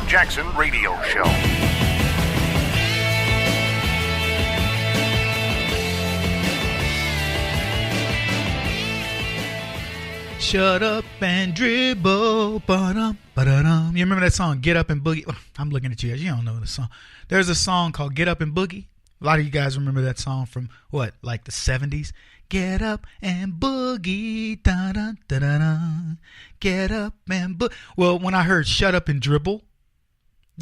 Jackson Radio Show. Shut up and dribble. Ba-dum, ba-da-dum. You remember that song, Get Up and Boogie? Oh, I'm looking at you guys. You don't know the song. There's a song called Get Up and Boogie. A lot of you guys remember that song from, what, like the 70s? Get up and boogie. Da-da-da-da-da. Get up and boogie. Well, when I heard Shut Up and Dribble,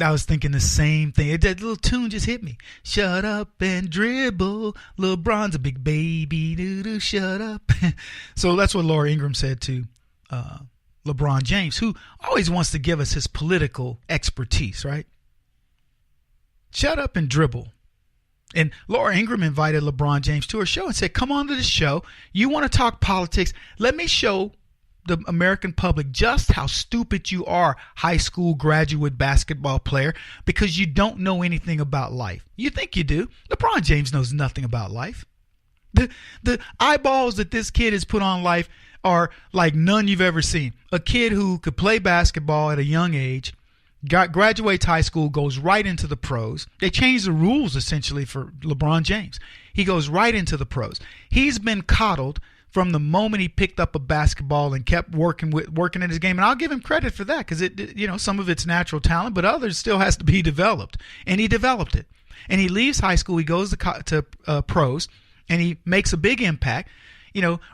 I was thinking the same thing. That little tune just hit me. Shut up and dribble. LeBron's a big baby. Doo-doo, shut up. So that's what Laura Ingraham said to LeBron James, who always wants to give us his political expertise, right? Shut up and dribble. And Laura Ingraham invited LeBron James to her show and said, come on to the show. You want to talk politics? Let me show the American public just how stupid you are, high school graduate basketball player, because you don't know anything about life. You think you do. LeBron James knows nothing about life. The eyeballs that this kid has put on life are like none you've ever seen. A kid who could play basketball at a young age, graduates high school, goes right into the pros. They changed the rules essentially for LeBron James. He goes right into the pros. He's been coddled from the moment he picked up a basketball and kept working at his game. And I'll give him credit for that, because some of it's natural talent, but others still has to be developed. And he developed it. And he leaves high school, he goes to pros, and he makes a big impact.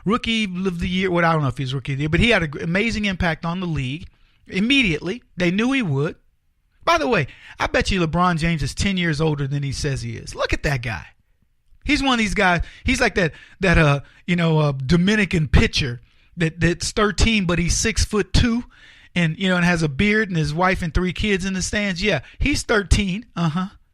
Rookie of the year, I don't know if he's rookie of the year, but he had an amazing impact on the league. Immediately, they knew he would. By the way, I bet you LeBron James is 10 years older than he says he is. Look at that guy. He's one of these guys. He's like that Dominican pitcher that's 13, but he's 6'2", and and has a beard and his wife and 3 kids in the stands. Yeah, he's 13.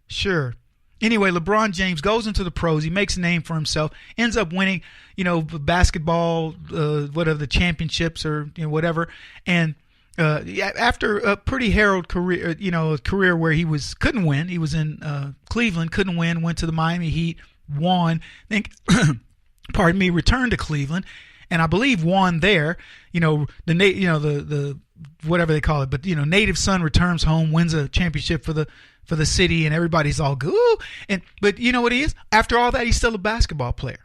Sure. Anyway, LeBron James goes into the pros. He makes a name for himself. Ends up winning, basketball, whatever the championships or whatever. And after a pretty heralded career, a career where he couldn't win. He was in Cleveland, couldn't win. Went to the Miami Heat. Won, returned to Cleveland, and I believe won there. The whatever they call it, but native son returns home, wins a championship for the city, and everybody's all good. But you know what he is? After all that, he's still a basketball player.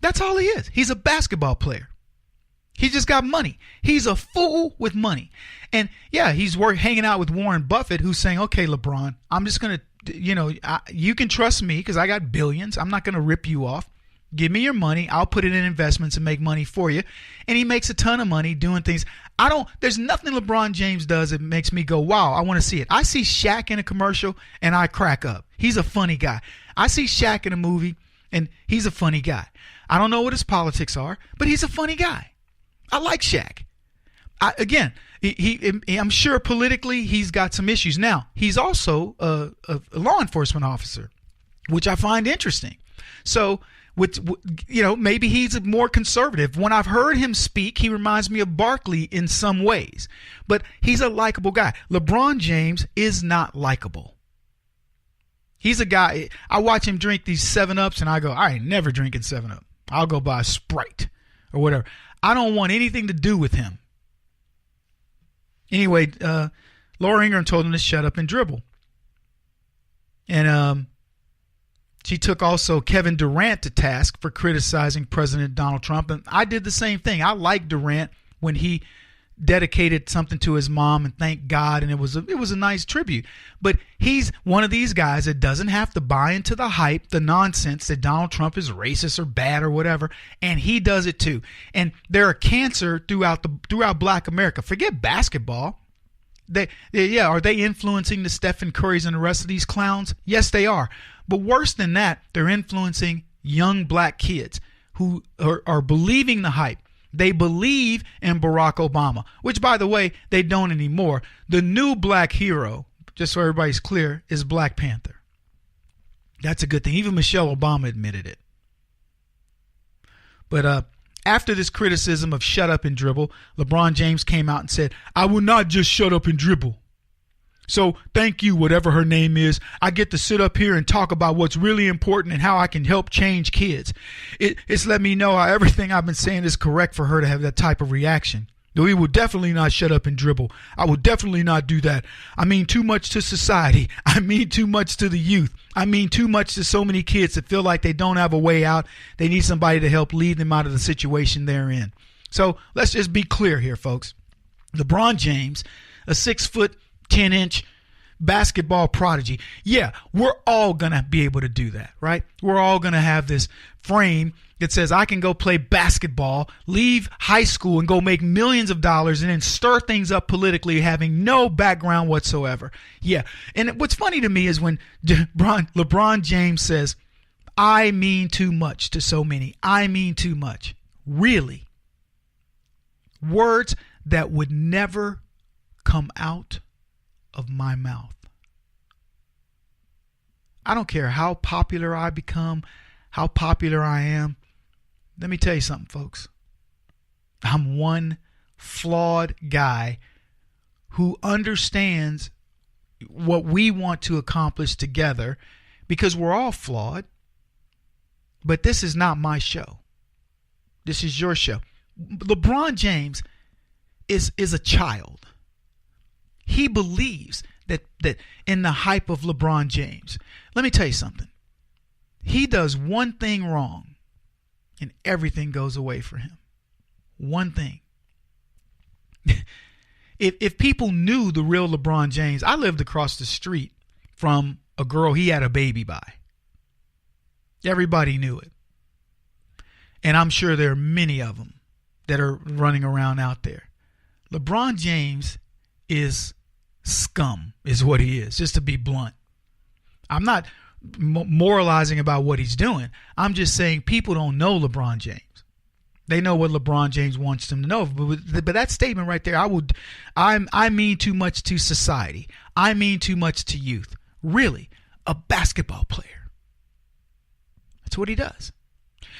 That's all he is. He's a basketball player. He just got money. He's a fool with money, and yeah, he's hanging out with Warren Buffett, who's saying, "Okay, LeBron, I'm just gonna." You can trust me because I got billions. I'm not going to rip you off. Give me your money. I'll put it in investments and make money for you. And he makes a ton of money doing things. There's nothing LeBron James does that makes me go, wow, I want to see it. I see Shaq in a commercial and I crack up. He's a funny guy. I see Shaq in a movie and he's a funny guy. I don't know what his politics are, but he's a funny guy. I like Shaq. I'm sure politically he's got some issues. Now, he's also a law enforcement officer, which I find interesting. So, maybe he's more conservative. When I've heard him speak, he reminds me of Barkley in some ways. But he's a likable guy. LeBron James is not likable. He's a guy, I watch him drink these 7-Ups and I go, I ain't never drinking 7-Up. I'll go buy a Sprite or whatever. I don't want anything to do with him. Anyway, Laura Ingraham told him to shut up and dribble. And she took also Kevin Durant to task for criticizing President Donald Trump. And I did the same thing. I liked Durant when he dedicated something to his mom and thanked God, and it was a nice tribute. But he's one of these guys that doesn't have to buy into the hype, the nonsense that Donald Trump is racist or bad or whatever, and he does it too. And they're a cancer throughout Black America. Forget basketball. Are they influencing the Stephen Currys and the rest of these clowns? Yes, they are. But worse than that, they're influencing young black kids who are believing the hype. They believe in Barack Obama, which, by the way, they don't anymore. The new black hero, just so everybody's clear, is Black Panther. That's a good thing. Even Michelle Obama admitted it. But after this criticism of shut up and dribble, LeBron James came out and said, I will not just shut up and dribble. So thank you, whatever her name is. I get to sit up here and talk about what's really important and how I can help change kids. It's let me know how everything I've been saying is correct for her to have that type of reaction. We will definitely not shut up and dribble. I will definitely not do that. I mean too much to society. I mean too much to the youth. I mean too much to so many kids that feel like they don't have a way out. They need somebody to help lead them out of the situation they're in. So let's just be clear here, folks. LeBron James, a 6'10" basketball prodigy. Yeah, we're all going to be able to do that, right? We're all going to have this frame that says I can go play basketball, leave high school and go make millions of dollars and then stir things up politically having no background whatsoever. Yeah. And what's funny to me is when LeBron James says, I mean too much to so many. I mean too much. Really? Words that would never come out of my mouth. I don't care how popular I become, how popular I am. Let me tell you something, folks. I'm one flawed guy who understands what we want to accomplish together because we're all flawed. But this is not my show. This is your show. LeBron James is a child. He believes that in the hype of LeBron James. Let me tell you something. He does one thing wrong and everything goes away for him. One thing. If people knew the real LeBron James, I lived across the street from a girl he had a baby by. Everybody knew it. And I'm sure there are many of them that are running around out there. LeBron James is scum, is what he is, just to be blunt. I'm not moralizing about what he's doing. I'm just saying people don't know LeBron James. They know what LeBron James wants them to know. But that statement right there, I mean too much to society. I mean too much to youth. Really, a basketball player. That's what he does.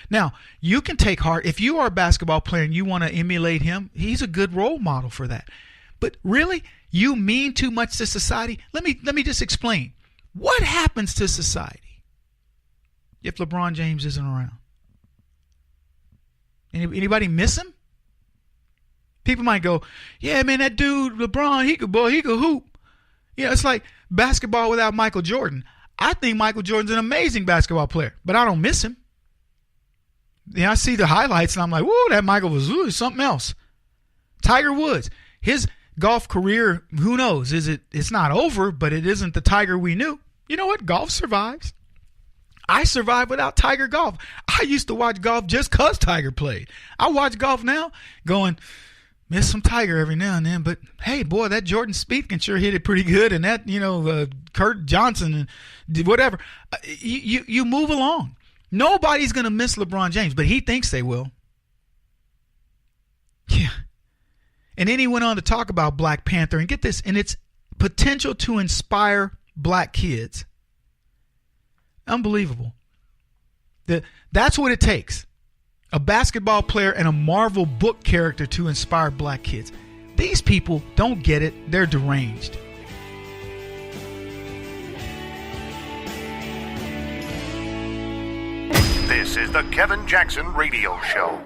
Now, you can take heart. If you are a basketball player and you want to emulate him, he's a good role model for that. But really, you mean too much to society? Let me just explain. What happens to society if LeBron James isn't around? Anybody miss him? People might go, yeah, man, that dude, LeBron, he could hoop. You know, it's like basketball without Michael Jordan. I think Michael Jordan's an amazing basketball player, but I don't miss him. Yeah, I see the highlights and I'm like, whoa, that Michael was something else. Tiger Woods, his golf career, who knows? It's not over, but it isn't the Tiger we knew. You know what? Golf survives. I survived without Tiger golf. I used to watch golf just because Tiger played. I watch golf now going, miss some Tiger every now and then, but hey, boy, that Jordan Spieth can sure hit it pretty good, and that, Kurt Johnson and whatever. You move along. Nobody's going to miss LeBron James, but he thinks they will. Yeah. And then he went on to talk about Black Panther, and get this, and its potential to inspire black kids. Unbelievable. That's what it takes. A basketball player and a Marvel book character to inspire black kids. These people don't get it. They're deranged. This is the Kevin Jackson Radio Show.